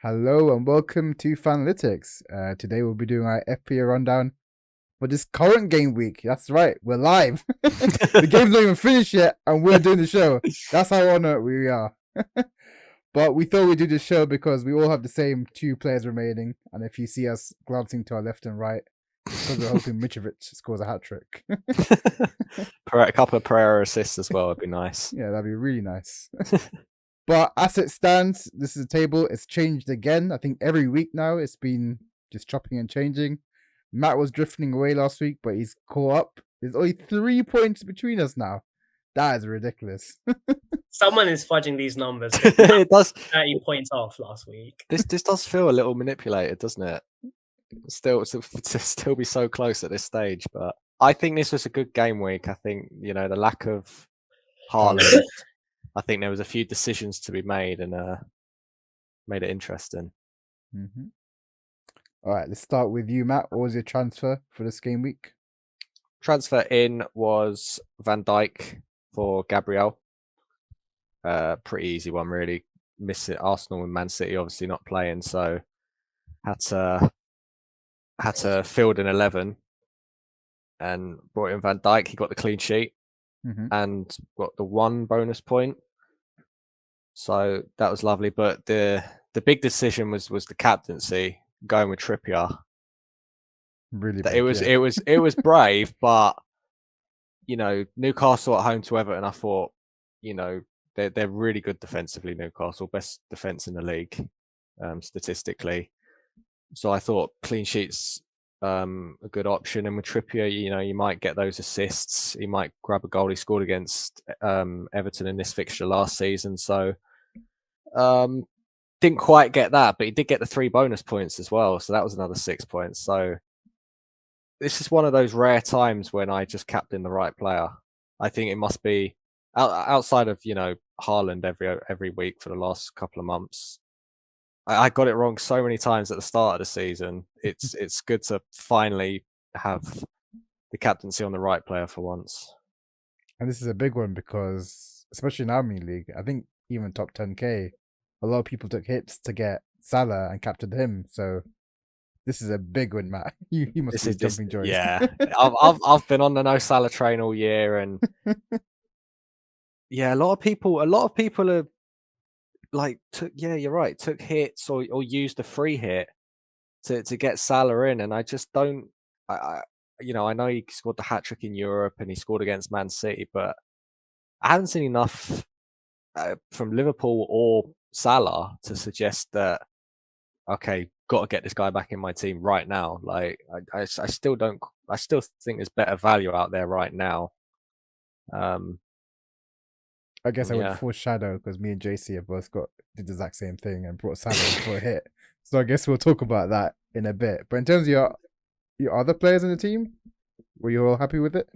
Hello and welcome to Fanalytics. Today we'll be doing our FPA rundown for this current game week. That's right, we're live. The game's not even finished yet, and we're doing the show. That's how on it we are. But we thought we'd do this show because we all have the same two players remaining, and if you see us glancing to our left and right, it's because we're hoping Mitrovic scores a hat trick. A couple of Pereira assists as well would be nice. Yeah, that'd be really nice. But as it stands, this is a table. It's changed again. I think every week now it's been just chopping and changing. Matt was drifting away last week, but he's caught up. There's only 3 points between us now. That is ridiculous. Someone is fudging these numbers. It does. 30 points off last week. This does feel a little manipulated, doesn't it? Still to still be so close at this stage, but I think this was a good game week. I think the lack of Haaland. I think there was a few decisions to be made and made it interesting. Mm-hmm. All right, let's start with you, Matt. What was your transfer for this game week? Transfer in was Van Dijk for Gabriel. Pretty easy one, really. Miss it. Arsenal and Man City obviously not playing, so had to field an 11 and brought in Van Dijk. He got the clean sheet and got the 1 bonus point. So that was lovely. But the big decision was the captaincy, going with Trippier. Really big, it was brave, but Newcastle at home to Everton, I thought, they're really good defensively, Newcastle, best defense in the league, statistically. So I thought clean sheets a good option, and with Trippier, you might get those assists. He might grab a goal. He scored against Everton in this fixture last season, so didn't quite get that, but he did get the 3 bonus points as well, so that was another 6 points. So this is one of those rare times when I just captain the right player. I think it must be outside of Haaland every week for the last couple of months. I got it wrong so many times at the start of the season. It's good to finally have the captaincy on the right player for once. And this is a big one because, especially in our mini league, I think even top 10k, a lot of people took hits to get Salah and captured him. So this is a big one, Matt. You must be jumping joys. Yeah, I've been on the no Salah train all year, and yeah, a lot of people are like, you're right, took hits or used a free hit to get Salah in, and I just don't. I know he scored the hat trick in Europe and he scored against Man City, but I haven't seen enough from Liverpool or Salah to suggest that okay, got to get this guy back in my team right now. Like I still don't. I still think there's better value out there right now. I guess I would foreshadow because me and JC have both did the exact same thing and brought Salah for a hit. So I guess we'll talk about that in a bit. But in terms of your other players in the team, were you all happy with it?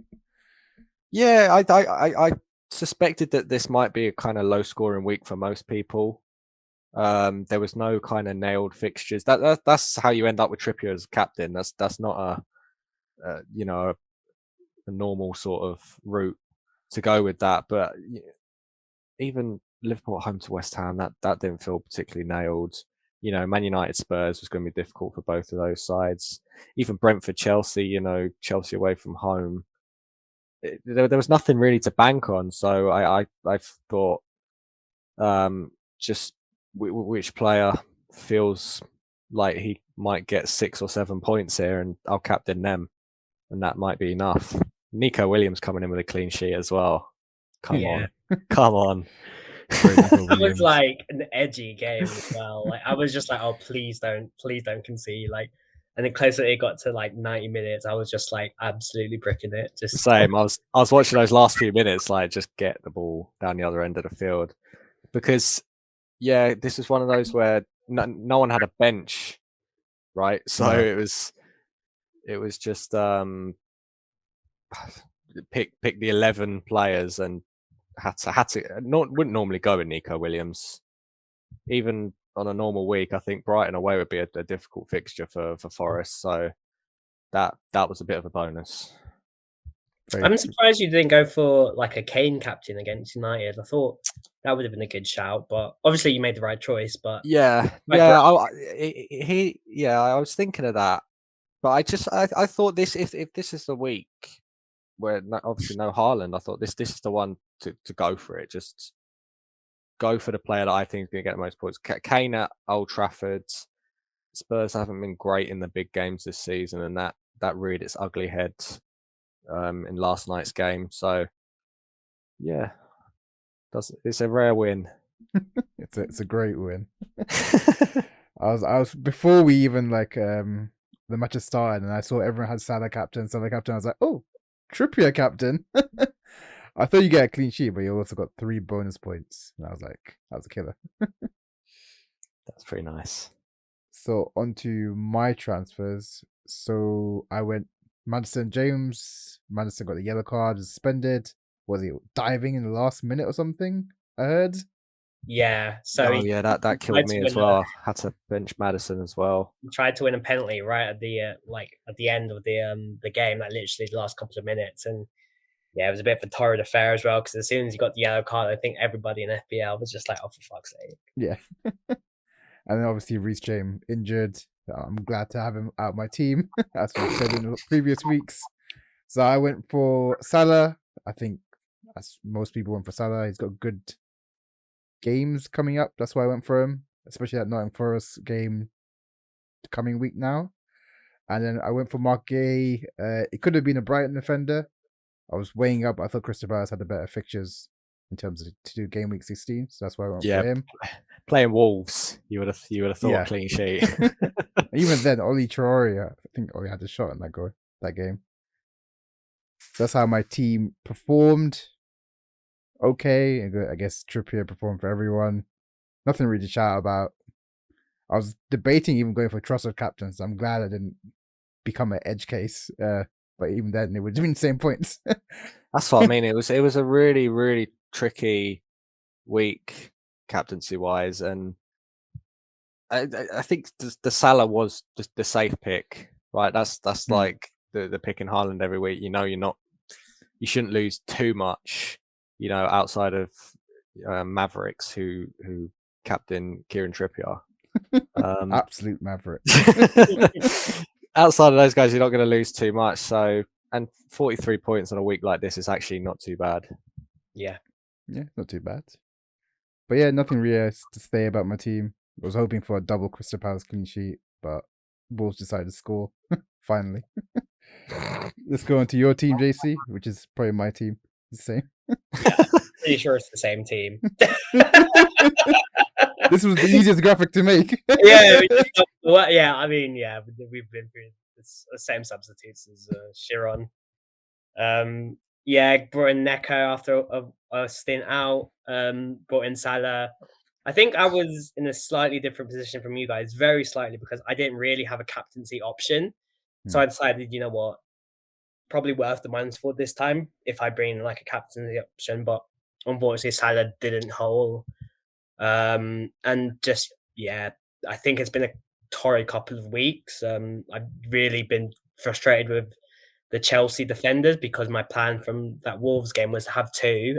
Yeah, I suspected that this might be a kind of low scoring week for most people. There was no kind of nailed fixtures. That's how you end up with Trippier as captain. That's not a normal sort of route to go with that. But even Liverpool at home to West Ham, that didn't feel particularly nailed. Man United Spurs was going to be difficult for both of those sides. Even Brentford Chelsea, Chelsea away from home. There was nothing really to bank on. So I thought just which player feels like he might get 6 or 7 points here, and I'll captain them, and that might be enough. Nico Williams coming in with a clean sheet as well. Come on. That was like an edgy game as well. Like I was just like, oh, please don't concede. Like, and then closer it got to like 90 minutes, I was just like absolutely bricking it. Just same. I was watching those last few minutes, like just get the ball down the other end of the field, because this was one of those where no one had a bench, right? So it was just pick the 11 players and had to wouldn't normally go with Nico Williams. Even on a normal week, I think Brighton away would be a difficult fixture for Forest. So that was a bit of a bonus. I'm surprised you didn't go for like a Kane captain against United. I thought that would have been a good shout, but obviously you made the right choice. But yeah, I was thinking of that, but I thought if this is the week where obviously no Haaland, I thought this is the one to go for it. Just go for the player that I think is going to get the most points. Kane at Old Trafford. Spurs haven't been great in the big games this season, and that reared its ugly head in last night's game. So yeah, it's a rare win. It's a great win. I was before we even the match had started, and I saw everyone had Salah captain. I was like, oh, Trippier captain. I thought you get a clean sheet, but you also got 3 bonus points. And I was like, that was a killer. That's pretty nice. So on to my transfers. So I went Madison James. Madison got the yellow card, suspended. Was he diving in the last minute or something? I heard. Yeah. So that killed me as well. I had to bench Madison as well. He tried to win a penalty right at the at the end of the game, like literally the last couple of minutes, and yeah, it was a bit of a torrid affair as well because as soon as he got the yellow card, I think everybody in FPL was just like, "Oh, for fuck's sake!" Yeah. And then obviously Reece James injured. I'm glad to have him out of my team, as we said in the previous weeks. So I went for Salah. I think as most people went for Salah. He's got good games coming up. That's why I went for him, especially that Nottingham Forest game coming week now. And then I went for Mark Gay. It could have been a Brighton defender. I was weighing up. I thought Crystal Palace had the better fixtures in terms of to do game week 16. So that's why I went for him. Playing Wolves, you would have thought a clean sheet. Even then, Oli Traore, I think Oli had a shot in that game. So that's how my team performed. Okay, I guess Trippier performed for everyone. Nothing really to shout about. I was debating even going for trusted captains. So I'm glad I didn't become an edge case. But even then, it would have been the same points. That's what I mean. It was a really, really tricky week captaincy wise, and I think the Salah was just the safe pick, right? That's like the pick in Haaland every week. You shouldn't lose too much, outside of Mavericks who captain Kieran Trippier. Absolute maverick. Outside of those guys, you're not going to lose too much. So, and 43 points on a week like this is actually not too bad. Yeah, not too bad. But yeah, nothing really to say about my team. I was hoping for a double Crystal Palace clean sheet, but Wolves decided to score finally. Let's go on to your team, JC, which is probably my team. The same. Yeah, pretty sure it's the same team. This was the easiest graphic to make. Yeah, I mean, yeah, we've been through the same substitutes as Chiron. Yeah, brought in Neko after a stint out. Brought in Salah. I think I was in a slightly different position from you guys, very slightly, because I didn't really have a captaincy option. So I decided, you know what, probably worth the minus for this time if I bring like a captaincy option. But unfortunately, Salah didn't hold. And just, yeah, I think it's been a torrid couple of weeks. I've really been frustrated with the Chelsea defenders because my plan from that Wolves game was to have 2.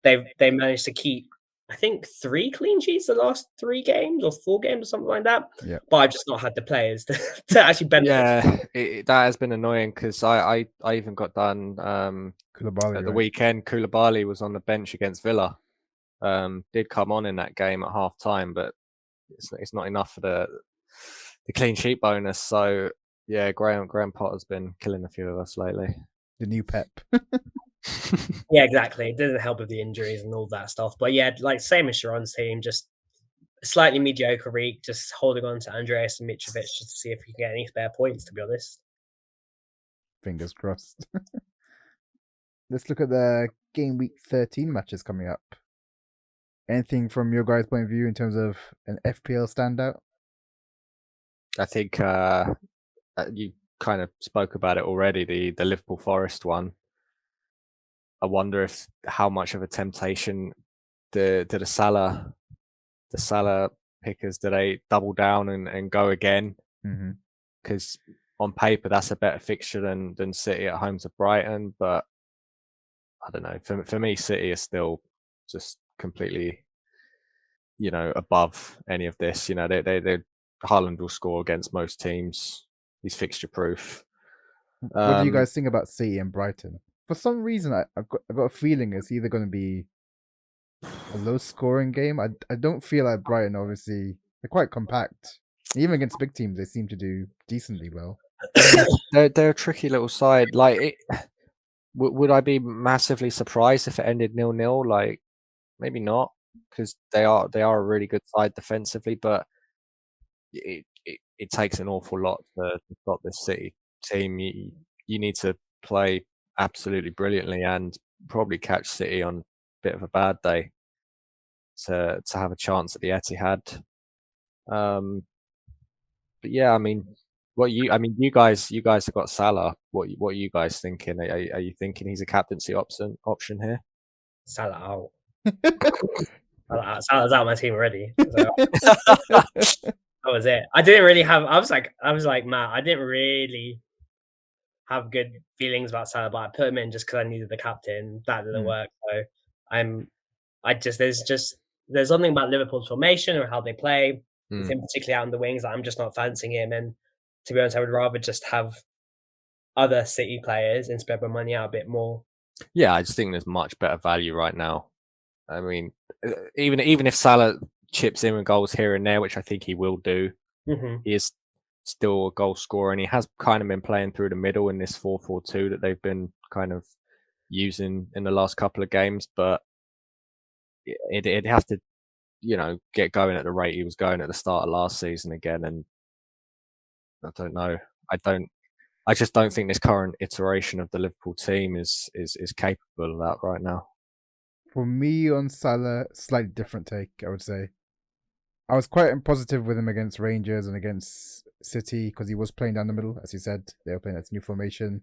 They managed to keep, I think, 3 clean sheets the last 3 games or 4 games or something like that. Yeah. But I've just not had the players to actually benefit. Yeah, that has been annoying because I even got done at the weekend. Koulibaly was on the bench against Villa. Did come on in that game at half time, but it's not enough for the clean sheet bonus. So yeah, Graham Potter's been killing a few of us lately. The new Pep. Yeah, exactly. It doesn't help with the injuries and all that stuff. But yeah, like same as Sharon's team, just a slightly mediocre week, just holding on to Andreas and Mitrovic just to see if we can get any spare points, to be honest. Fingers crossed. Let's look at the game week 13 matches coming up. Anything from your guys' point of view in terms of an FPL standout? I think you kind of spoke about it already, the Liverpool Forest one. I wonder how much of a temptation the Salah pickers, do they double down and go again? Mm-hmm. Because on paper that's a better fixture than City at home to Brighton, but I don't know. For me, City is still just completely, above any of this. They Haaland will score against most teams. He's fixture proof. What do you guys think about City and Brighton? For some reason, I've got a feeling it's either going to be a low scoring game. I don't feel like Brighton, obviously, they're quite compact. Even against big teams, they seem to do decently well. They're a tricky little side. Like, would I be massively surprised if it ended 0-0? Like, maybe not, because they are a really good side defensively, but it takes an awful lot to stop this City team. You need to play absolutely brilliantly and probably catch City on a bit of a bad day to have a chance at the Etihad. But yeah, I mean, you guys have got Salah. What are you guys thinking? Are you thinking he's a captaincy option here? Salah out. Salah's out of my team already. So that was it. I didn't really have. I was like Matt. I didn't really have good feelings about Salah, but I put him in just because I needed the captain. That didn't work. So there's something about Liverpool's formation or how they play, with him particularly out on the wings, that I'm just not fancying him. And to be honest, I would rather just have other City players and spread my money out a bit more. Yeah, I just think there's much better value right now. I mean, even if Salah chips in with goals here and there, which I think he will do, he is still a goal scorer, and he has kind of been playing through the middle in this 4-4-2 that they've been kind of using in the last couple of games. But it'd have to, get going at the rate he was going at the start of last season again. And I don't know. I just don't think this current iteration of the Liverpool team is capable of that right now. For me on Salah, slightly different take, I would say. I was quite positive with him against Rangers and against City because he was playing down the middle, as you said. They were playing that new formation.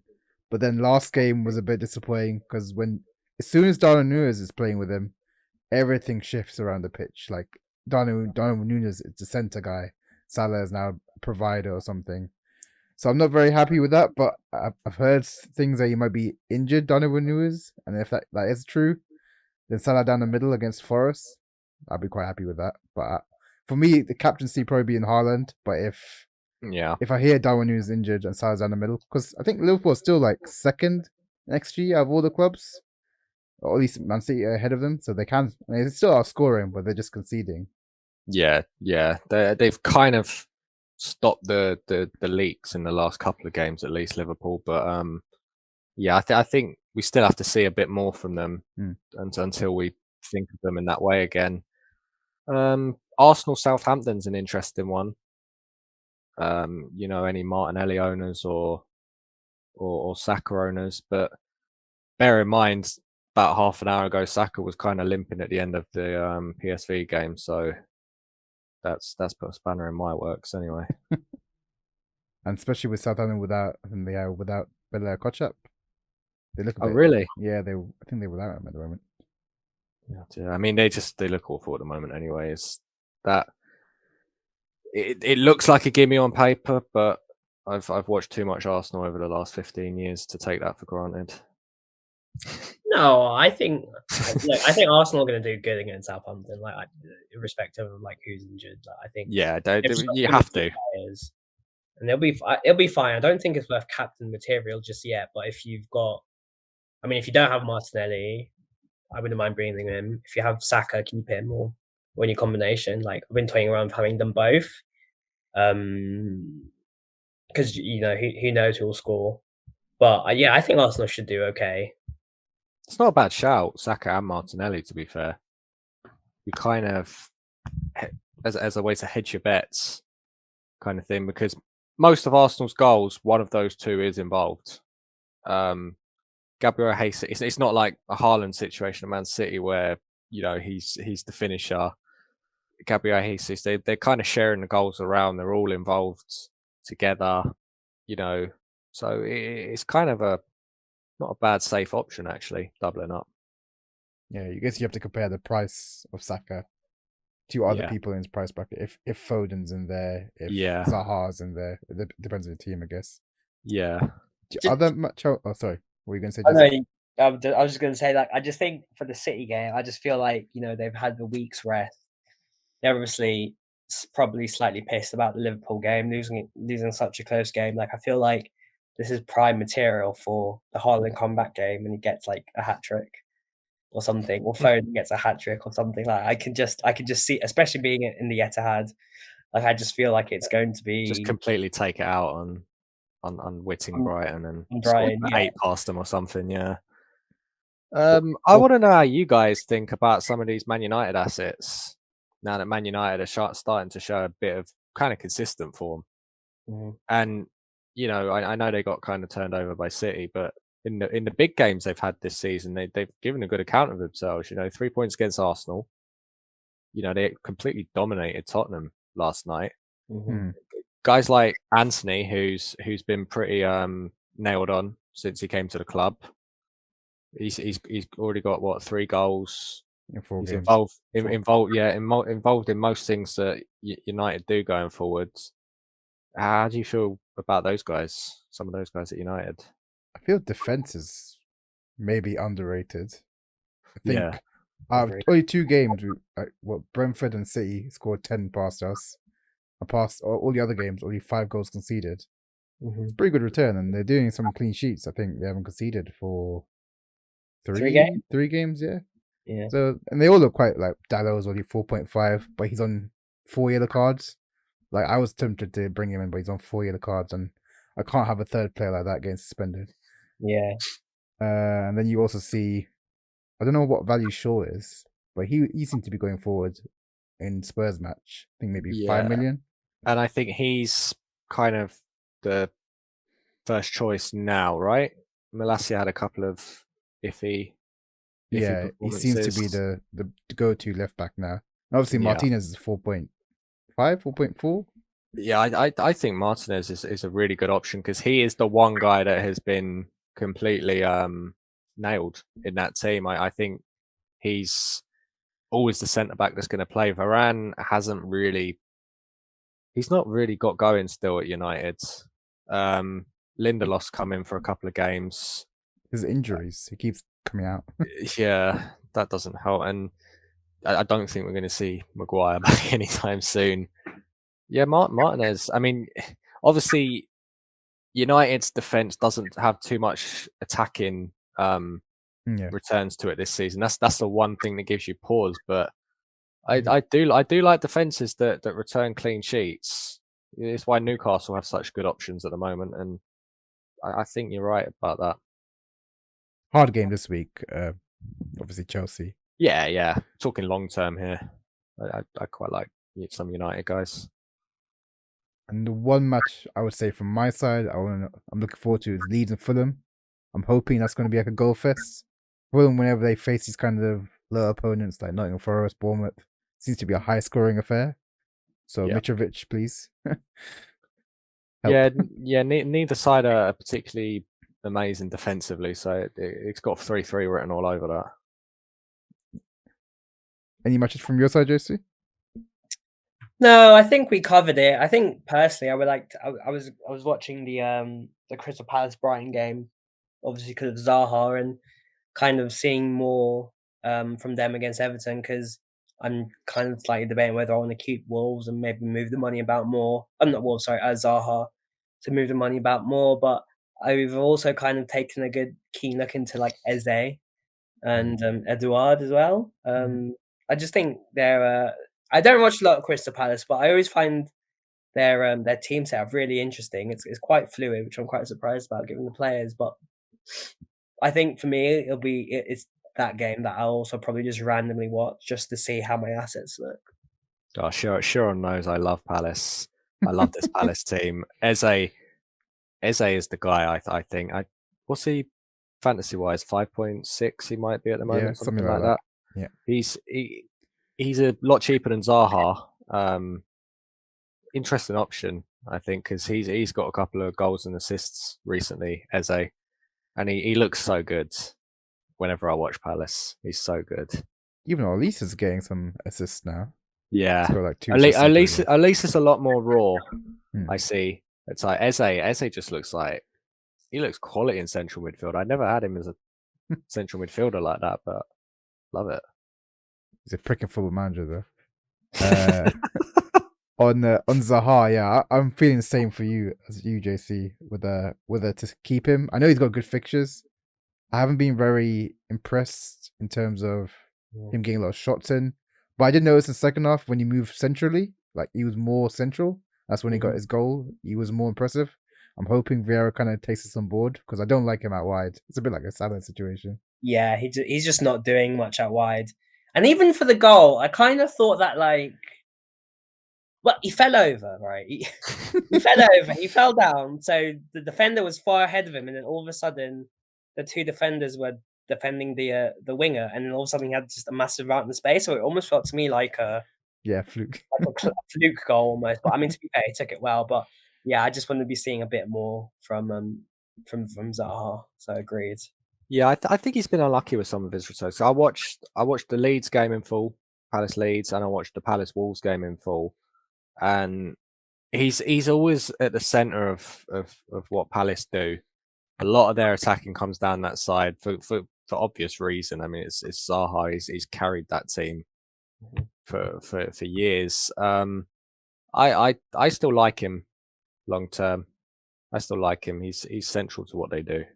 But then last game was a bit disappointing because as soon as Darwin Núñez is playing with him, everything shifts around the pitch. Like Darwin Núñez is the centre guy. Salah is now a provider or something. So I'm not very happy with that, but I've heard things that he might be injured, Darwin Núñez. And if that is true, then Salah down the middle against Forest, I'd be quite happy with that. But for me, the captaincy probably be in Haaland. But if I hear Darwin Núñez injured and Salah's down the middle, because I think Liverpool is still like second in XG out of all the clubs, or at least Man City are ahead of them, so they can. I mean, they still are scoring, but they're just conceding. Yeah. They've kind of stopped the leaks in the last couple of games, at least Liverpool. But I think we still have to see a bit more from them until we think of them in that way again. Arsenal Southampton's an interesting one. Any Martinelli owners or Saka owners, but bear in mind, about half an hour ago, Saka was kind of limping at the end of the PSV game, so that's put a spanner in my works anyway. And especially with Southampton without Bela Kotchap. They look really? Yeah, I think they're without him at the moment. Yeah, I mean, they look awful at the moment anyway. It's that it looks like a gimme on paper, but I've watched too much Arsenal over the last 15 years to take that for granted. No, I think Arsenal are going to do good against Southampton, irrespective of who's injured. I think you have to, players, and it'll be fine. I don't think it's worth captain material just yet. But if you don't have Martinelli, I wouldn't mind bringing him. If you have Saka, keep him or in your combination. I've been toying around with having them both, because who knows who will score. But I think Arsenal should do okay. It's not a bad shout, Saka and Martinelli, to be fair. You kind of, as a way to hedge your bets kind of thing, because most of Arsenal's goals, one of those two is involved. Gabriel Jesus, it's not like a Haaland situation at Man City where, he's the finisher. Gabriel Jesus, they're kind of sharing the goals around. They're all involved together, So it's kind of not a bad safe option, actually, doubling up. Yeah, I guess you have to compare the price of Saka to other people in his price bracket. If Foden's in there, if Zaha's in there, it depends on the team, I guess. Yeah. Other match? Oh, sorry. What were you going to say? I know. Jesse? I was just going to say, like, I just think for the City game, I just feel like they've had the week's rest. They're obviously probably slightly pissed about the Liverpool game, losing such a close game. Like, I feel like this is prime material for the Haaland comeback game, and he gets like a hat trick or something, or Foden gets a hat trick or something. Like, I can just see, especially being in the Etihad, like I just feel like it's going to be Just completely take it out on Whitting Brighton and Brighton, score yeah. 8 past them or something. Yeah. I want to know how you guys think about some of these Man United assets now that Man United are starting to show a bit of kind of consistent form. Mhm. And I know they got kind of turned over by City, but in the big games they've had this season, they've given a good account of themselves. 3 points against Arsenal. They completely dominated Tottenham last night. Mhm. Guys like Anthony, who's been pretty nailed on since he came to the club. He's already got what 3 goals. In 4 He's games. involved in most things that United do going forwards. How do you feel about those guys? Some of those guys at United. I feel defense is maybe underrated. I think Yeah. out of only 2 games, Brentford and City scored 10 past us. Past all the other games, only 5 goals conceded. Mhm. It's a pretty good return, and they're doing some clean sheets. I think they haven't conceded for 3 games. 3 games, yeah. Yeah. So, and they all look quite like Dallow's only 4.5, but he's on 4 yellow cards. Like, I was tempted to bring him in, but he's on 4 yellow cards, and I can't have a third player like that getting suspended. Yeah. And then you also see, I don't know what value Shaw is, but he seemed to be going forward in Spurs match. I think maybe 5 million. And I think he's kind of the first choice now, right? Malacia had a couple of iffy Yeah, he seems to be the go-to left back now. And obviously, Martinez is 4.5, 4.4. Yeah, I think Martinez is a really good option because he is the one guy that has been completely nailed in that team. I think he's always the centre back that's going to play. Varane he's not really got going still at United. Lindelof's come in for a couple of games. His injuries, he keeps coming out. Yeah, that doesn't help. And I don't think we're going to see Maguire back anytime soon. Yeah, Martinez. I mean, obviously, United's defense doesn't have too much attacking returns to it this season. That's the one thing that gives you pause. But I do like defenses that return clean sheets. It's why Newcastle have such good options at the moment, and I think you're right about that. Hard game this week. Obviously Chelsea. Yeah. Talking long term here. I quite like some United guys. And the one match I would say from my side, I'm looking forward to is Leeds and Fulham. I'm hoping that's going to be like a goal fest. Fulham, whenever they face these kind of low opponents like Nottingham Forest, Bournemouth, seems to be a high scoring affair. So Mitrovic, please. Neither side are particularly amazing defensively, so it's got 3-3 written all over that. Any matches from your side, Josie? No, I think we covered it. I think personally, I would like to, I was watching the Crystal Palace Brighton game, obviously because of Zaha, and kind of seeing more from them against Everton, because I'm kind of slightly debating whether I want to keep Wolves and maybe move the money about more. I'm not Wolves, sorry, Zaha, to move the money about more. But I've also kind of taken a good keen look into like Eze and Eduard as well. I just think they're. I don't watch a lot of Crystal Palace, but I always find their team setup really interesting. It's quite fluid, which I'm quite surprised about given the players. But I think for me, it's that game that I'll also probably just randomly watch just to see how my assets look. Oh, Sharon knows I love Palace. I love this Palace team. Eze is the guy. I think. What's he fantasy wise? 5.6 he might be at the moment. Yeah, something like that. Yeah, he's a lot cheaper than Zaha. Interesting option, I think, because he's got a couple of goals and assists recently, Eze, and he looks so good. Whenever I watch Palace, he's so good. Even Elise is getting some assists now. Yeah, like 2 at least it's a lot more raw. I see. It's like Eze just looks like quality in central midfield. I never had him as a central midfielder like that, but love it. He's a pricking football manager though. On Zaha, yeah, I'm feeling the same for you as you, JC, whether to keep him. I know he's got good fixtures. I haven't been very impressed in terms of him getting a lot of shots in, but I did notice in the second half when he moved centrally, like he was more central. That's when he got his goal. He was more impressive. I'm hoping Vieira kind of takes us on board because I don't like him out wide. It's a bit like a Salah situation. Yeah, he's just not doing much out wide. And even for the goal, I kind of thought that well, he fell over, right? He fell over. He fell down. So the defender was far ahead of him, and then all of a sudden, the two defenders were defending the winger, and then all of a sudden he had just a massive amount of space. So it almost felt to me like a fluke, like a fluke goal almost. But I mean, to be fair, he took it well. But yeah, I just want to be seeing a bit more from Zaha. So agreed. Yeah, I think he's been unlucky with some of his returns. So I watched the Leeds game in full, Palace Leeds, and I watched the Palace Wolves game in full, and he's always at the center of what Palace do. A lot of their attacking comes down that side for obvious reason. I mean, it's Zaha. He's carried that team for years. I still like him long term. I still like him. He's central to what they do.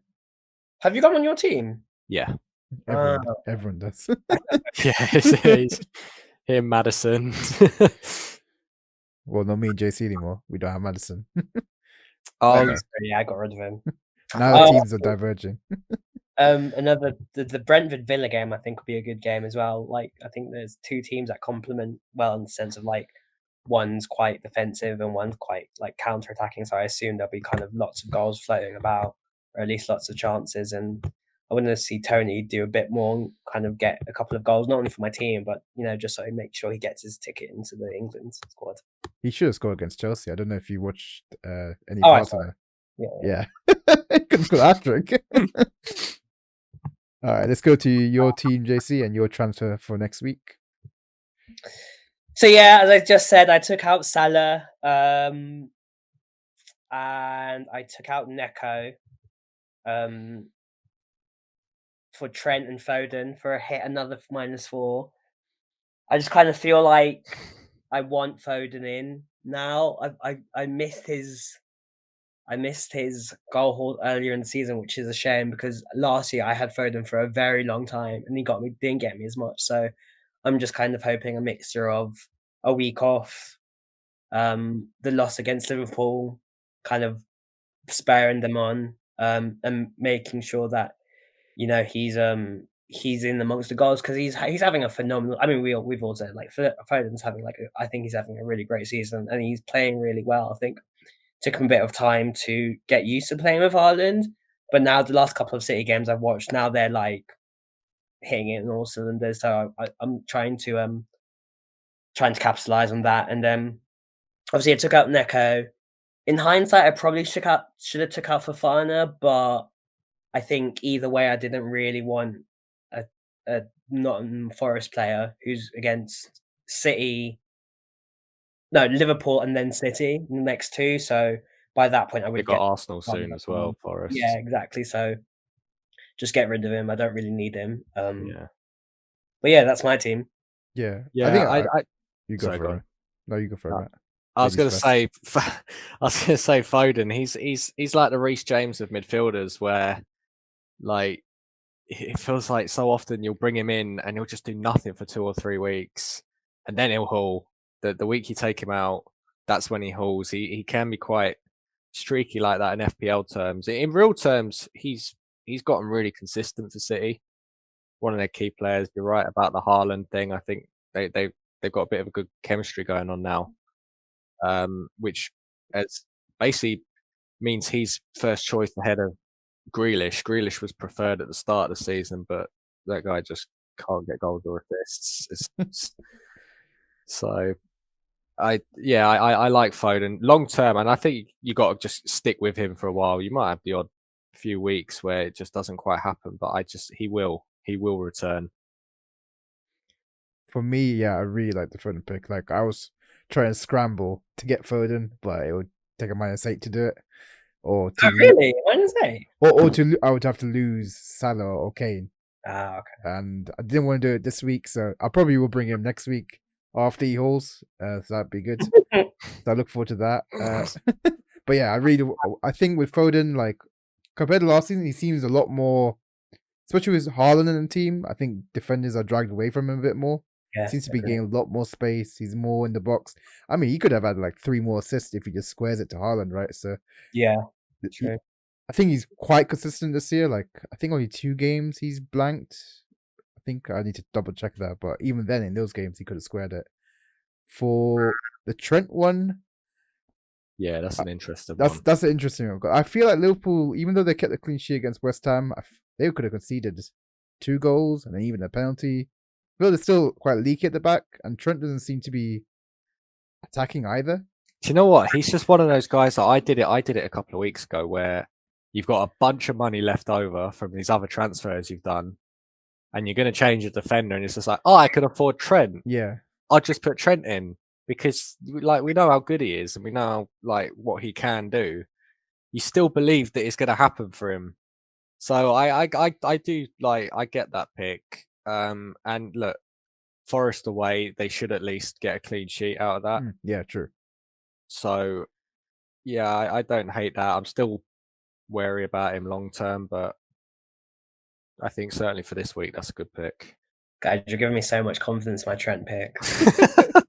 Have you got him on your team? Yeah. Everyone does. Yeah, he's him, Madison. Well, not me and JC anymore. We don't have Madison. Oh, yeah, I got rid of him. Now the teams are diverging. The Brentford Villa game I think will be a good game as well. Like I think there's two teams that complement well in the sense of like one's quite defensive and one's quite like counter-attacking. So I assume there'll be kind of lots of goals floating about, or at least lots of chances. And I want to see Tony do a bit more, kind of get a couple of goals, not only for my team, but just so he makes sure he gets his ticket into the England squad. He should have scored against Chelsea. I don't know if you watched any parts of it. Yeah. Couldn't score a hat-trick. All right, let's go to your team, JC, and your transfer for next week. So yeah, as I just said, I took out Salah, and I took out Neco, for Trent and Foden for another -4. I just kind of feel like I want Foden in now. I missed his goal haul earlier in the season, which is a shame because last year I had Foden for a very long time and he didn't get me as much. So I'm just kind of hoping a mixture of a week off, the loss against Liverpool, kind of sparing them on, and making sure that he's in amongst the goals because he's having a phenomenal. I mean, we've all said like Foden's having I think he's having a really great season and he's playing really well. I think took him a bit of time to get used to playing with Haaland, but now the last couple of City games I've watched, now they're like hitting it in all cylinders. So I'm trying to capitalize on that. And then obviously I took out Neco. In hindsight, I probably should have took out Fofana, but I think either way, I didn't really want a Nottingham Forest player who's against Liverpool and then City in the next two. So by that point, I would They've got Arsenal soon as well, Forest. Yeah, exactly. So just get rid of him. I don't really need him. Yeah. But yeah, that's my team. Yeah. Yeah. I think you go sorry, for it. No, you go for it. I was going to say Foden. He's like the Reece James of midfielders, where like it feels like so often you'll bring him in and he'll just do nothing for 2 or 3 weeks, and then he'll haul. The week you take him out, that's when he hauls. He can be quite streaky like that in FPL terms. In real terms, he's gotten really consistent for City. One of their key players. You're right about the Haaland thing. I think they've got a bit of a good chemistry going on now. Which basically means he's first choice ahead of Grealish. Grealish was preferred at the start of the season, but that guy just can't get goals or assists. So, I like Foden long term, and I think you got to just stick with him for a while. You might have the odd few weeks where it just doesn't quite happen, but he will return. For me, yeah, I really like the Foden pick. Like I was trying to scramble to get Foden, but it would take a -8 to do it. or Oh, really? Wednesday? or I would have to lose Salah or Kane. Ah, okay. And I didn't want to do it this week, so I probably will bring him next week after he hauls. So that'd be good. So I look forward to that. But yeah, I think with Foden, like compared to last season, he seems a lot more, especially with Haaland in the team. I think defenders are dragged away from him a bit more. Yes, Seems to be agreed. getting a lot more space. He's more in the box. I mean, he could have had like 3 more assists if he just squares it to Haaland, right? So Yeah, th- true. I think he's quite consistent this year. Like I think only 2 games he's blanked. I think I need to double check that, but even then in those games he could have squared it. For the Trent one, Yeah, that's an interesting one. that's an interesting one. I feel like Liverpool, even though they kept the clean sheet against West Ham, they could have conceded 2 goals and then even a penalty. I feel they're still quite leaky at the back, and Trent doesn't seem to be attacking either. Do you know what? He's just one of those guys that I did it a couple of weeks ago where you've got a bunch of money left over from these other transfers you've done, and you're going to change a defender, and it's just like, oh, I can afford Trent. Yeah. I'll just put Trent in because, like, we know how good he is and we know like what he can do. You still believe that it's going to happen for him. So I do like, I get that pick. And look, Forest away, they should at least get a clean sheet out of that. Yeah, true. So yeah, I don't hate that. I'm still wary about him long term, but I think certainly for this week, that's a good pick. Guys, you're giving me so much confidence in my Trent pick.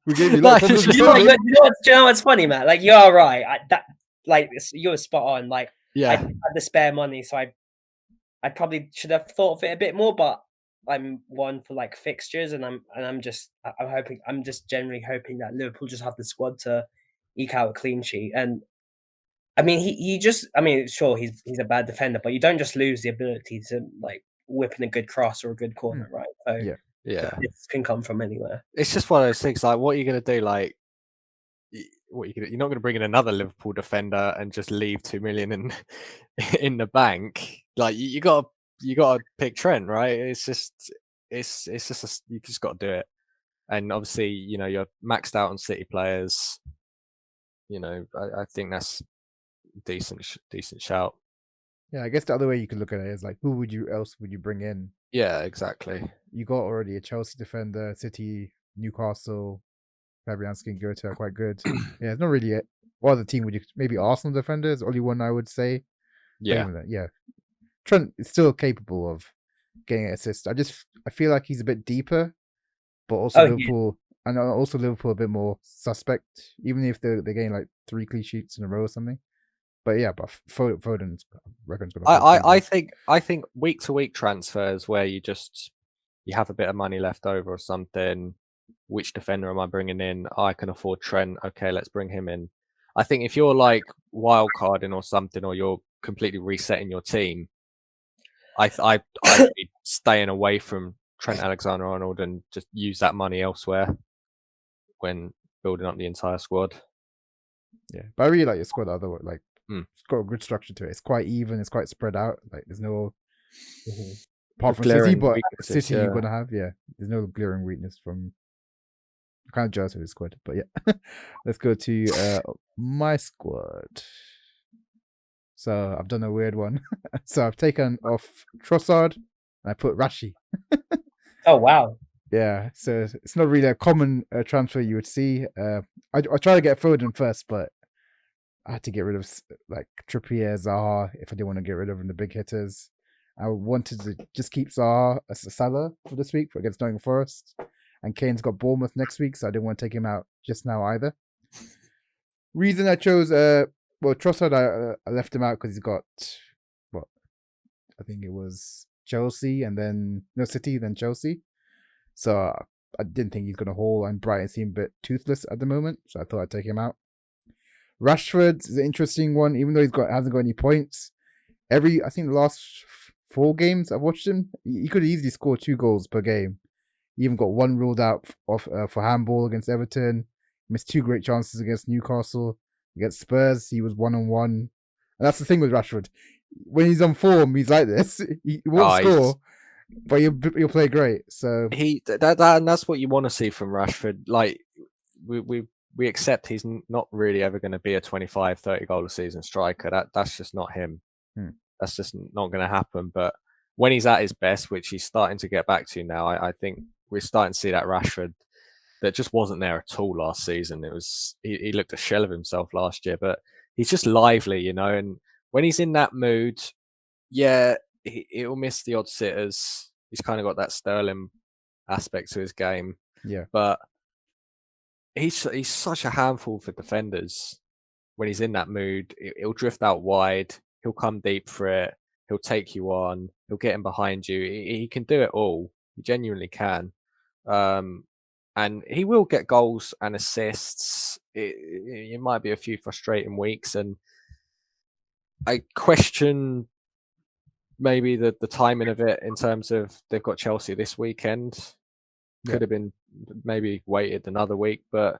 We gave you a lot of confidence. Do you know what's funny, Matt? Like, you are right. You were spot on. Like, Yeah, I had the spare money, so I probably should have thought of it a bit more. But I'm one for like fixtures, and I'm just generally hoping that Liverpool just have the squad to eke out a clean sheet. And I mean, sure, he's a bad defender, but you don't just lose the ability to like whip in a good cross or a good corner, right? So yeah. this can come from anywhere. It's just one of those things. Like, what are you going to do? Like, you're not going to bring in another Liverpool defender and just leave 2 million in the bank. Like, you got to pick Trent, right? It's just you just got to do it. And obviously, you're maxed out on City players. I think that's decent shout. Yeah, I guess the other way you could look at it is like, who else would you bring in? Yeah, exactly. You got already a Chelsea defender, City, Newcastle, Fabianski and Goethe are quite good. Yeah, it's not really it. What other team would you? Maybe Arsenal defender is only one I would say. Yeah, yeah. Trent is still capable of getting an assist. I feel like he's a bit deeper, but also Liverpool a bit more suspect. Even if they're getting like 3 clean sheets in a row or something. But yeah, but Foden's reckon's gonna. I think week to week transfers where you have a bit of money left over or something. Which defender am I bringing in? I can afford Trent. Okay, let's bring him in. I think if you're like wild carding or something, or you're completely resetting your team, I'd be staying away from Trent Alexander-Arnold and just use that money elsewhere when building up the entire squad. Yeah, but I really like your squad. Otherwise, like it's got a good structure to it. It's quite even. It's quite spread out. Like there's no apart from City, but City you're gonna have there's no glaring weakness from. I'm kind of jealous of his squad, but yeah. Let's go to my squad. So I've done a weird one. So I've taken off Trossard and I put Rashi. Oh wow! Yeah, so it's not really a common transfer you would see. I tried to get Foden first, but I had to get rid of like Trippier, Zaha if I didn't want to get rid of the big hitters. I wanted to just keep Zaha as a Salah for this week against Nottingham Forest. And Kane's got Bournemouth next week, so I didn't want to take him out just now either. Reason I chose, Trossard, I left him out because he's got, I think it was Chelsea and then, City, then Chelsea. So I didn't think he's going to haul, and Brighton seem a bit toothless at the moment, so I thought I'd take him out. Rashford is an interesting one, even though hasn't got any points. I think the last 4 games I've watched him, he could easily score 2 goals per game. He even got 1 ruled out for handball against Everton. Missed 2 great chances against Newcastle. Against Spurs, he was 1-on-1. And that's the thing with Rashford. When he's on form, he's like this. He won't score, but he'll play great. So and that's what you want to see from Rashford. Like we we accept he's not really ever going to be a 25, 30 goal a season striker. That's just not him. That's just not going to happen. But when he's at his best, which he's starting to get back to now, I think we're starting to see that Rashford that just wasn't there at all last season. It was he looked a shell of himself last year, but he's just lively, you know. And when he's in that mood, yeah, he'll miss the odd sitters. He's kind of got that Sterling aspect to his game. Yeah, but he's such a handful for defenders when he's in that mood. He'll drift out wide. He'll come deep for it. He'll take you on. He'll get in behind you. He can do it all. He genuinely can. And he will get goals and assists. It might be a few frustrating weeks, and I question maybe the timing of it in terms of they've got Chelsea this weekend. Could have been maybe waited another week, but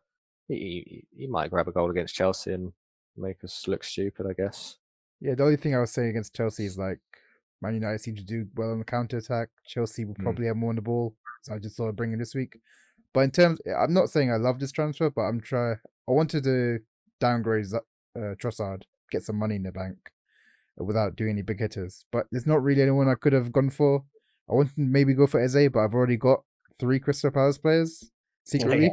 he might grab a goal against Chelsea and make us look stupid, I guess. Yeah, the only thing I was saying against Chelsea is like Man United seem to do well on the counter attack. Chelsea will probably have more on the ball, so I just thought I'd bring him this week. But in terms, I'm not saying I love this transfer, but I wanted to downgrade Trossard, get some money in the bank without doing any big hitters. But there's not really anyone I could have gone for. I wanted to maybe go for Eze, but I've already got 3 Crystal Palace players secretly.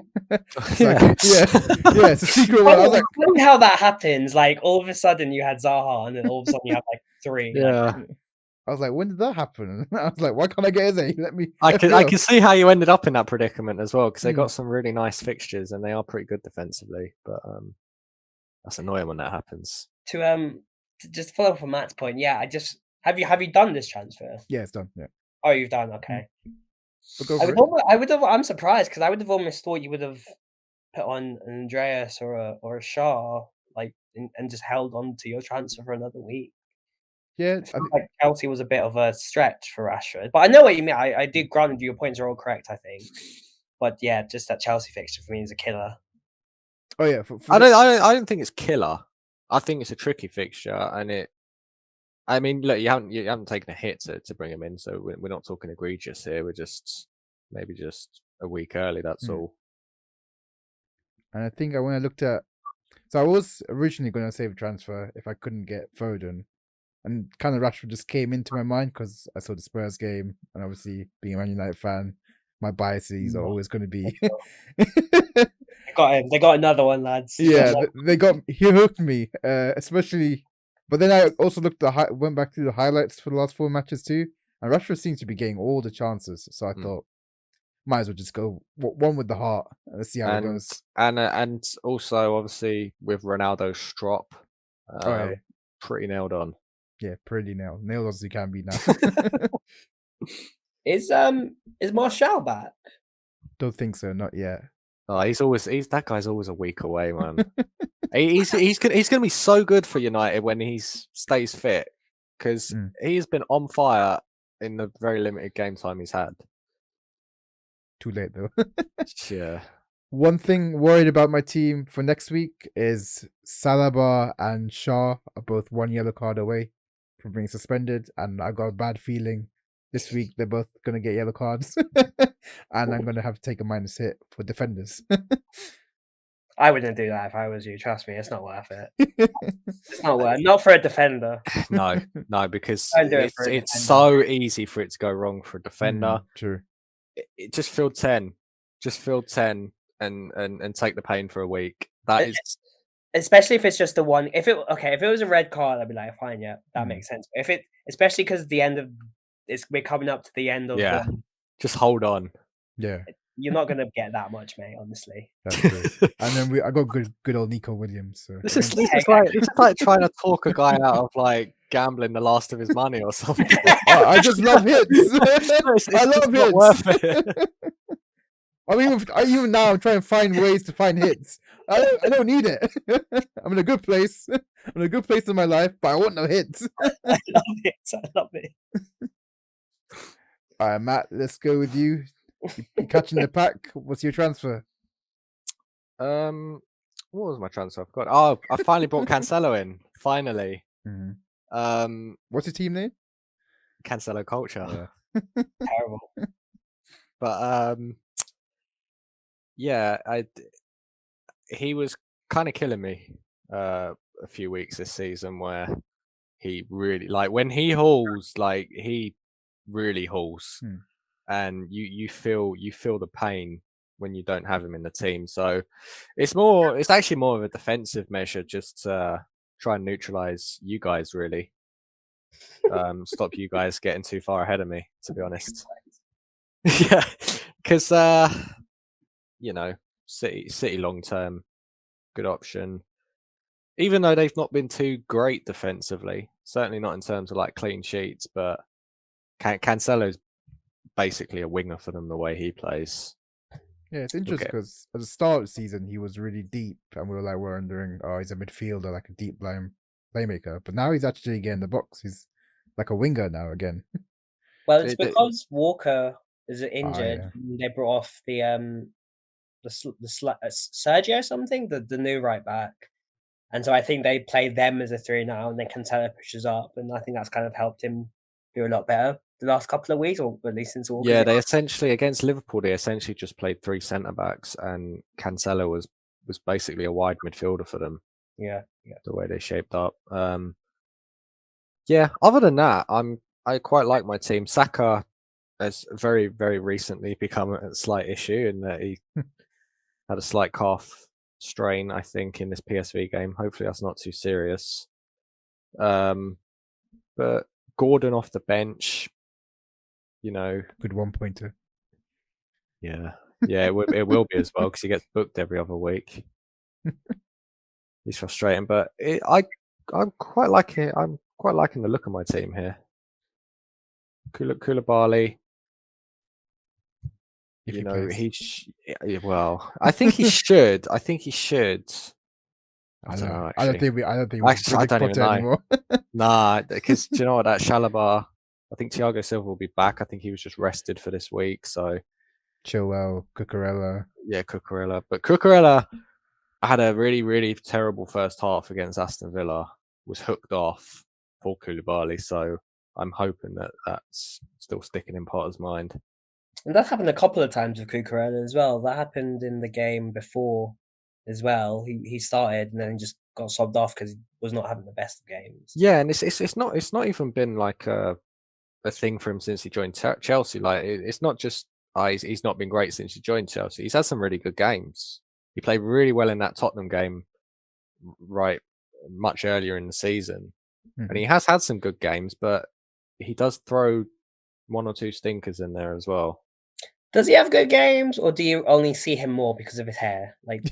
Yeah, it's a secret one. I was like, funny how that happens. Like all of a sudden you had Zaha, and then all of a sudden you have like 3. Yeah. Like, I was like, when did that happen? I was like, why can't I get Eze? Let me. I can see how you ended up in that predicament as well, because they Mm. got some really nice fixtures and they are pretty good defensively. But that's annoying when that happens. to just follow up on Matt's point, yeah, I just have you done this transfer? Yeah, it's done. Yeah. Oh, you've done, okay. But go I for would, it. I would have. I'm surprised because I would have almost thought you would have put on an Andreas or a Shaw, like, and just held on to your transfer for another week. Yeah, I feel like Chelsea was a bit of a stretch for Rashford, but I know what you mean. I do grant you your points are all correct, I think. But yeah, just that Chelsea fixture for me is a killer. oh yeah. I don't think it's killer. I think it's a tricky fixture, and I mean, look, you haven't taken a hit to bring him in, so we're not talking egregious here. We're just maybe just a week early. That's all. And I think when I looked at, so I was originally going to save a transfer if I couldn't get Foden, and kind of Rashford just came into my mind because I saw the Spurs game, and obviously being a Man United fan, my biases are always going to be. They got him. They got another one, lads. Yeah, he hooked me, especially. But then I also went back to the highlights for the last 4 matches too, and Rashford seems to be getting all the chances. So I thought, might as well just go one with the heart. Let's see how it goes. And also, obviously, with Ronaldo's strop, pretty nailed on. Yeah, pretty nailed as you can be now. Is Martial back? Don't think so, not yet. Oh, that guy's always a week away, man. he's gonna be so good for United when he stays fit, because he's been on fire in the very limited game time he's had. Too late though. Yeah. One thing worried about my team for next week is Saliba and Shaw are both 1 yellow card away from being suspended, and I got a bad feeling this week they're both going to get yellow cards, and I'm going to have to take a minus hit for defenders. I wouldn't do that if I was you. Trust me, it's not worth it. It's not worth it. Not for a defender. No, because Don't do it for a it's defender. so easy for it to go wrong for a defender. True. It just field 10. Just field 10 and take the pain for a week. That is, especially if it's just the one. If it was a red card, I'd be like, fine, yeah, that makes sense. Especially because we're coming up to the end of. Just hold on. Yeah, you're not gonna get that much, mate. Honestly, that's true. And then I got good old Nico Williams. So this is like trying to talk a guy out of like gambling the last of his money or something. I just love hits. I love hits. Worth it. I mean, even now I'm trying to find ways to find hits. I don't need it. I'm in a good place. I'm in a good place in my life, but I want no hits. I love it. All right, Matt, let's go with you. You're catching the pack. What's your transfer? What was my transfer? I forgot. Oh, I finally brought Cancelo in. Finally. Mm-hmm. What's your team name? Cancelo Culture. Yeah. Terrible. But yeah, he was kind of killing me a few weeks this season, where he really, like, when he hauls, like, he really hauls, and you feel the pain when you don't have him in the team. So it's actually more of a defensive measure, just to try and neutralize you guys, really. Stop you guys getting too far ahead of me, to be honest. Yeah, because you know, City long term, good option. Even though they've not been too great defensively, certainly not in terms of like clean sheets, but Cancelo's basically a winger for them the way he plays. Yeah, it's interesting because at the start of the season he was really deep, and we were wondering, oh, he's a midfielder, like a deep line playmaker. But now he's actually getting the box. He's like a winger now again. Well, it's because Walker is injured. They brought off the Sergio something, the new right back, and so I think they play them as a 3 now, and then Cancelo pushes up, and I think that's kind of helped him do a lot better the last couple of weeks, or at least since Walker. Yeah, they essentially, against Liverpool, they essentially just played 3 centre backs, and Cancelo was basically a wide midfielder for them. Yeah. The way they shaped up. Yeah. Other than that, I quite like my team. Saka has very, very recently become a slight issue in that he had a slight calf strain, I think, in this PSV game. Hopefully that's not too serious. But Gordon off the bench, good 1-pointer. Yeah, it will be as well, because he gets booked every other week. He's frustrating, but I'm quite liking I'm quite liking the look of my team here. Koulibaly. Well, I think he should. I think he should. I don't know. I don't think we actually, I don't even know anymore. Nah, because do you know what, that Chalobah, I think Thiago Silva will be back. I think he was just rested for this week. So Chilwell, Cucurella. Yeah, Cucurella. But Cucurella had a really, really terrible first half against Aston Villa. Was hooked off for Koulibaly. So I'm hoping that that's still sticking in Potter's mind. And that happened a couple of times with Cucurella as well. That happened in the game before as well. He started and then just got subbed off because he was not having the best of games. Yeah, and it's not even been like a thing for him since he joined Chelsea. Like, it's not just he's not been great since he joined Chelsea. He's had some really good games. He played really well in that Tottenham game, right, much earlier in the season, and he has had some good games, but he does throw 1 or 2 stinkers in there as well. Does he have good games, or do you only see him more because of his hair? Like,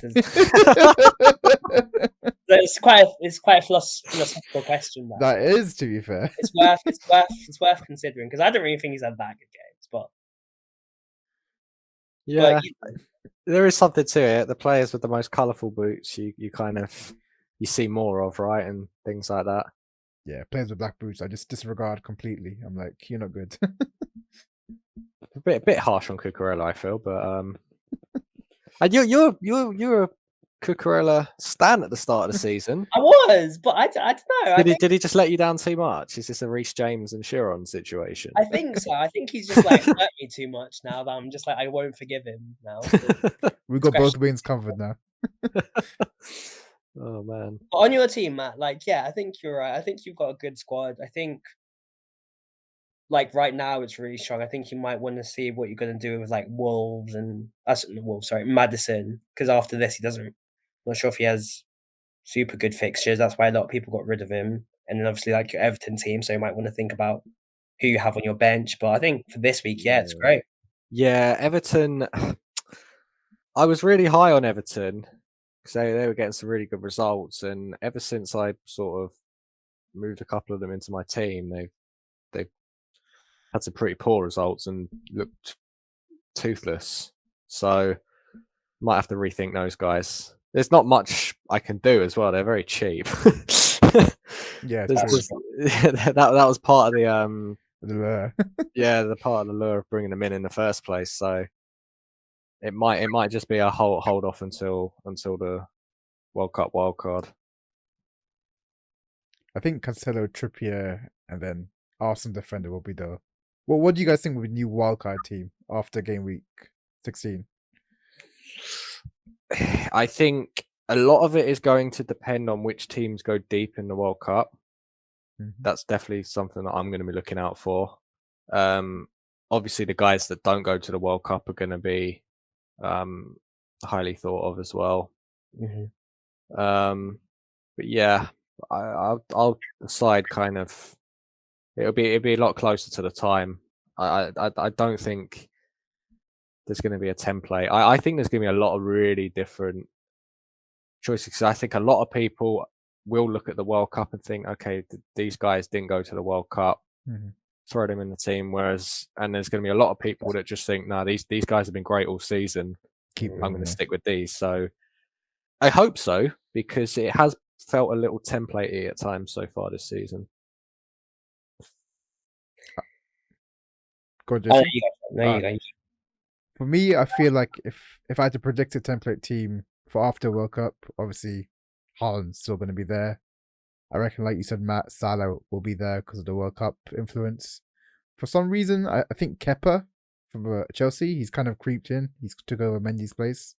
it's quite a philosophical question. That is, to be fair. It's worth considering, because I don't really think he's had that good games, but yeah, there is something to it. The players with the most colourful boots, you kind of see more of, right, and things like that. Yeah, players with black boots, I just disregard completely. I'm like, you're not good. A bit harsh on Cucurella, I feel, but and you're a Cucurella stan at the start of the season. I was, but I don't know. Did he just let you down too much? Is this a Reece James and Sheeran situation? I think so. I think he's just like hurt me too much now that I'm just like, I won't forgive him now. We've got both wings covered now. Oh man. But on your team, Matt, like, yeah, I think you're right. I think you've got a good squad. I think, like, right now it's really strong. I think you might want to see what you're going to do with like Wolves and Maddison, because after this he doesn't. I'm not sure if he has super good fixtures. That's why a lot of people got rid of him. And then obviously like your Everton team, so you might want to think about who you have on your bench. But I think for this week, it's great. Yeah, Everton. I was really high on Everton because they were getting some really good results, and ever since I sort of moved a couple of them into my team, they've had some pretty poor results and looked toothless. So might have to rethink those guys. There's not much I can do as well. They're very cheap. Yeah, that was part of the lure. Yeah, the part of the lure of bringing them in the first place. So it might just be a hold off until the World Cup wildcard. I think Cancelo, Trippier, and then Arsenal defender will be the. Well, what do you guys think with a new wildcard team after game week 16? I think a lot of it is going to depend on which teams go deep in the World Cup. That's definitely something that I'm going to be looking out for. Obviously, the guys that don't go to the World Cup are going to be highly thought of as well. But yeah, I'll decide kind of. It'll be a lot closer to the time. I don't think there's going to be a template. I think there's going to be a lot of really different choices. 'Cause I think a lot of people will look at the World Cup and think, okay, these guys didn't go to the World Cup, throw them in the team. And there's going to be a lot of people that just think, no, these guys have been great all season. I'm going to stick with these. So I hope so, because it has felt a little template-y at times so far this season. Go, Jason. There you go. For me, I feel like if I had to predict a template team for after World Cup, obviously Haaland's still going to be there. I reckon, like you said, Matt, Salah will be there because of the World Cup influence. For some reason, I think Kepa from Chelsea, he's kind of creeped in. He's took over Mendy's place.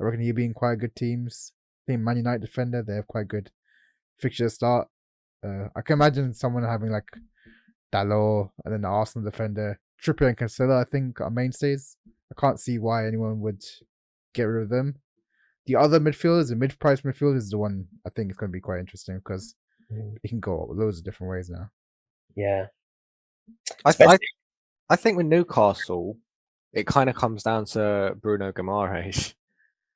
I reckon he'll be in quite good teams. I think Man United defender, they have quite good fixture start. I can imagine someone having like Dalot and then the Arsenal defender. Trippier and Cancelo, I think, are mainstays. I can't see why anyone would get rid of them. The other midfielders, the mid-price midfield, is the one I think is going to be quite interesting because it can go loads of different ways now. Yeah. I think with Newcastle, it kind of comes down to Bruno Guimaraes.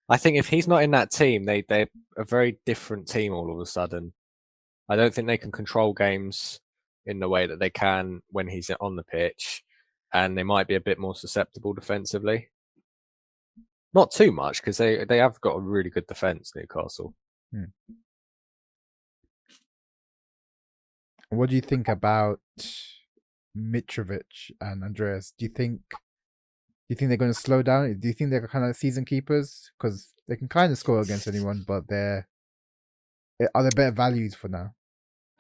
I think if he's not in that team, they're a very different team all of a sudden. I don't think they can control games in the way that they can when he's on the pitch, and they might be a bit more susceptible defensively. Not too much, because they have got a really good defence, Newcastle. What do you think about Mitrovic and Andreas? Do you think they're going to slow down? Do you think they're kind of season keepers? Because they can kind of score against anyone, but are there better values for now?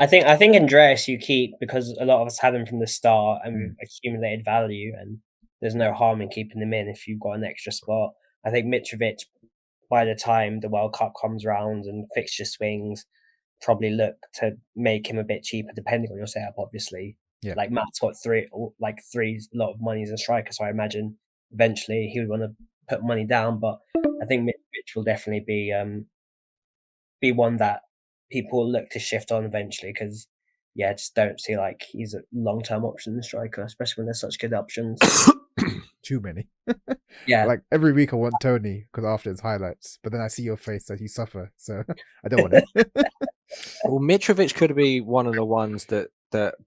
I think Andreas you keep because a lot of us had him from the start and we've accumulated value, and there's no harm in keeping them in if you've got an extra spot. I think Mitrovic, by the time the World Cup comes around and fixture swings, probably look to make him a bit cheaper depending on your setup, obviously. Yeah. Like Matt's got three's a lot of money as a striker, so I imagine eventually he would want to put money down. But I think Mitrovic will definitely be one that people look to shift on eventually because, I just don't see like he's a long-term option in the striker, especially when there's such good options. Too many. Yeah. Like every week I want Tony because after his highlights, but then I see your face that you suffer, so I don't want it. Well, Mitrovic could be one of the ones that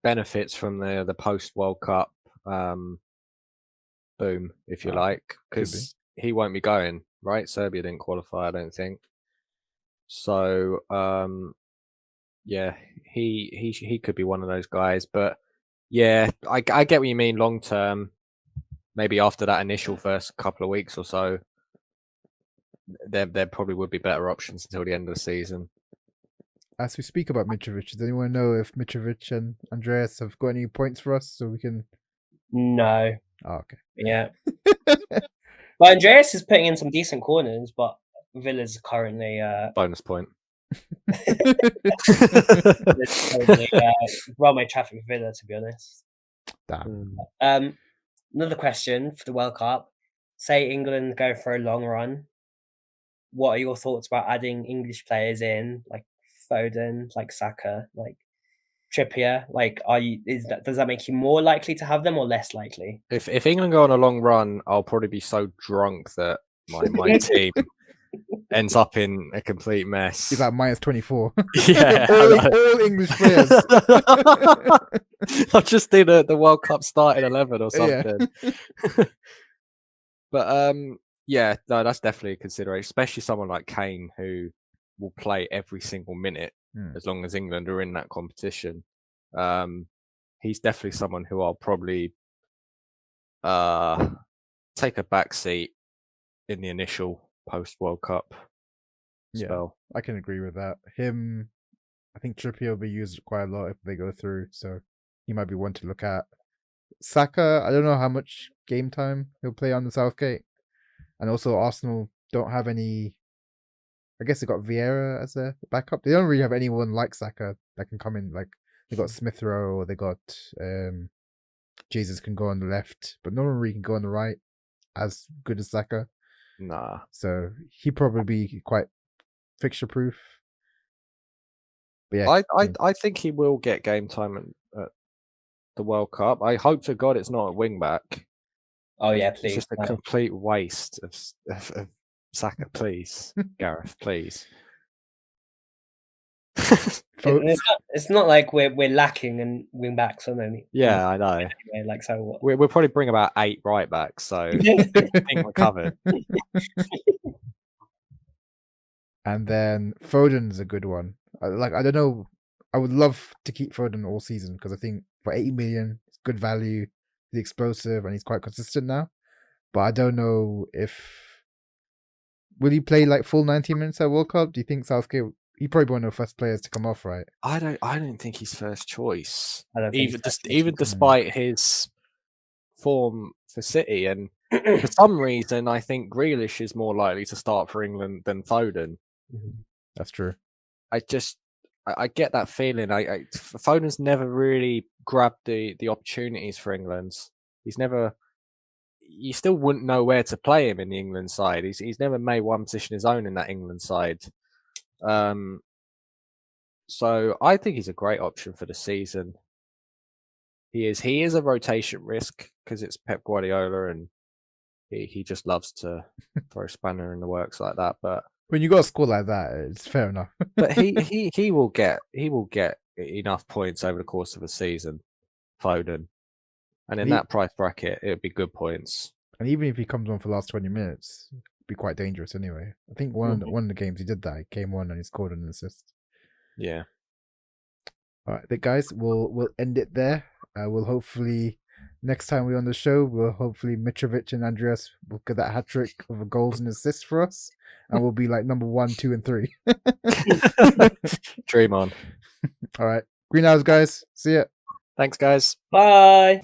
benefits from the post World Cup boom, if you like, because he won't be going, right? Serbia didn't qualify, I don't think. So he could be one of those guys. But yeah, I get what you mean long term. Maybe after that initial first couple of weeks or so, there probably would be better options until the end of the season. As we speak about Mitrovic, does anyone know if Mitrovic and Andreas have got any points for us so we can? No. Oh, okay. Yeah. But Andreas is putting in some decent corners, but Villa's currently bonus point. Well made traffic with Villa, to be honest. Damn. Another question for the World Cup. Say England go for a long run. What are your thoughts about adding English players in, like Foden, like Saka, like Trippier? Like, does that make you more likely to have them or less likely? If England go on a long run, I'll probably be so drunk that my team ends up in a complete mess. It's like -24. Yeah, all English players. I'll just do the World Cup starting 11 or something. Yeah. But yeah, no, that's definitely a consideration, especially someone like Kane who will play every single minute as long as England are in that competition. He's definitely someone who I'll probably take a back seat in the initial post-World Cup spell. Yeah, I can agree with that. I think Trippier will be used quite a lot if they go through, so he might be one to look at. Saka, I don't know how much game time he'll play on the Southgate. And also Arsenal don't have any I guess they got Vieira as a backup. They don't really have anyone like Saka that can come in. Like they got Smith Rowe, or they got Jesus can go on the left, but no one really can go on the right as good as Saka. Nah. So he'd probably be quite fixture proof. But yeah, I think he will get game time at the World Cup. I hope to God it's not a wing back. Oh yeah, It's please. just a complete waste of Saka. Please, Gareth, please. It's not like we're lacking in wing backs or anything. Yeah, I know. Anyway, like so what? We'll probably bring about 8 right backs, so I think we're covered. And then Foden's a good one. I don't know. I would love to keep Foden all season because I think for 80 million, it's good value. He's explosive and he's quite consistent now. But I don't know if will he play like full 90 minutes at World Cup? Do you think Southgate? He probably one of the first players to come off, right? I don't think he's first choice. I don't think Even despite his form for City, and for some reason, I think Grealish is more likely to start for England than Foden. That's true. I get that feeling. Foden's never really grabbed the opportunities for England. He's never. You still wouldn't know where to play him in the England side. He's never made one position his own in that England side. So I think he's a great option for the season. He is a rotation risk because it's Pep Guardiola and he just loves to throw a spanner in the works like that. But when you got a score like that, it's fair enough. But he will get enough points over the course of a season, Foden, and in that price bracket, it would be good points. And even if he comes on for the last 20 minutes, it'd be quite dangerous anyway. I think one of the games he did that. He came on and he scored an assist. Yeah. All right, guys, we'll end it there. We'll hopefully next time we're on the show, hopefully Mitrovic and Andreas will get that hat trick of goals and assists for us, and we'll be like number 1, 2, and 3. Dream on. All right, Greenhouse guys, see ya. Thanks, guys. Bye.